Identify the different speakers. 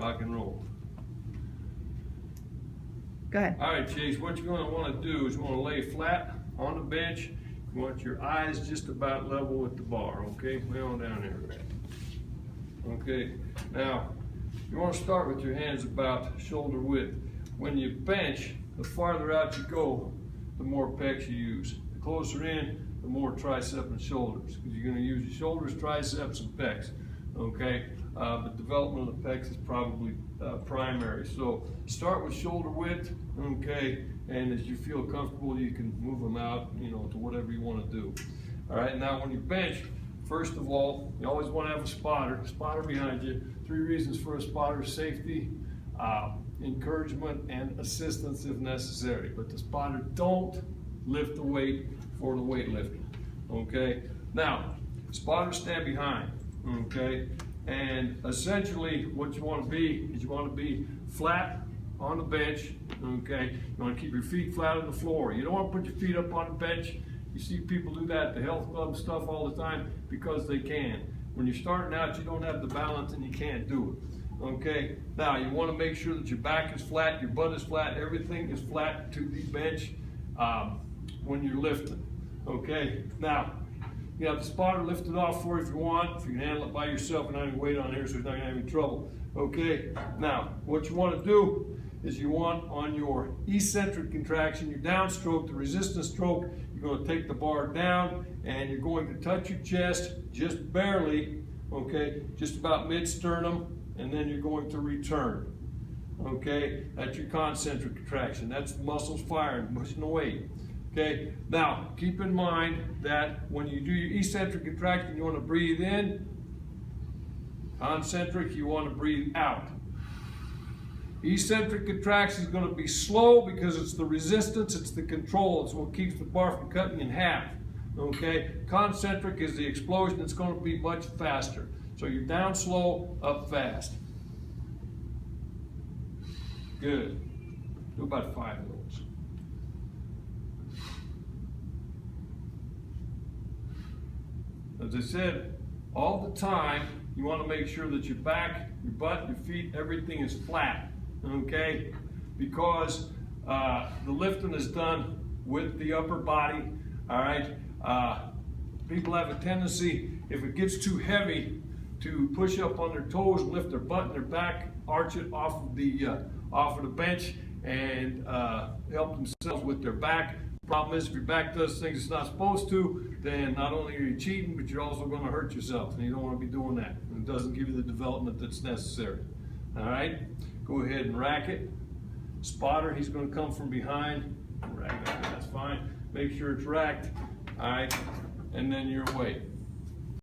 Speaker 1: Rock and roll.
Speaker 2: Go ahead.
Speaker 1: All right, Chase, what you're going to want to do is you want to lay flat on the bench. You want your eyes just about level with the bar, okay? Way on down there. Okay, now you want to start with your hands about shoulder width. When you bench, the farther out you go, the more pecs you use. The closer in, the more tricep and shoulders, because you're going to use your shoulders, triceps, and pecs. Okay, but development of the pecs is probably primary. So start with shoulder width, okay, and as you feel comfortable, you can move them out, you know, to whatever you want to do. All right, now when you bench, first of all, you always want to have a spotter behind you. 3 reasons for a spotter: safety, encouragement, and assistance if necessary. But the spotter don't lift the weight for the weightlifter. Okay, now spotters stand behind. Okay, and essentially what you want to be is you want to be flat on the bench. Okay, you want to keep your feet flat on the floor. You don't want to put your feet up on the bench. You see people do that at the health club stuff all the time because they can. When you're starting out, you don't have the balance and you can't do it. Okay, now you want to make sure that your back is flat, your butt is flat, everything is flat to the bench when you're lifting. Okay, now you have the spotter lifted off for you if you want. If you can handle it by yourself and not even weight on here, so you're not going to have any trouble. Okay, now what you want to do is you want on your eccentric contraction, your downstroke, the resistance stroke, you're going to take the bar down and you're going to touch your chest just barely, okay, just about mid-sternum, and then you're going to return. Okay, that's your concentric contraction. That's the muscles firing, pushing the weight. Okay, now keep in mind that when you do your eccentric contraction, you want to breathe in. Concentric, you want to breathe out. Eccentric contraction is going to be slow because it's the resistance, it's the control, it's what keeps the bar from cutting in half. Okay, concentric is the explosion, it's going to be much faster. So you're down slow, up fast. Good. Do about 5 of those. As I said, all the time, you want to make sure that your back, your butt, your feet, everything is flat, okay? Because the lifting is done with the upper body, all right? People have a tendency, if it gets too heavy, to push up on their toes, lift their butt and their back, arch it off of the bench, and help themselves with their back. Problem is, if your back does things it's not supposed to, then not only are you cheating, but you're also going to hurt yourself, and you don't want to be doing that. It doesn't give you the development that's necessary. All right, go ahead and rack it. Spotter, he's going to come from behind. Rack it, that's fine. Make sure it's racked. All right, and then your weight.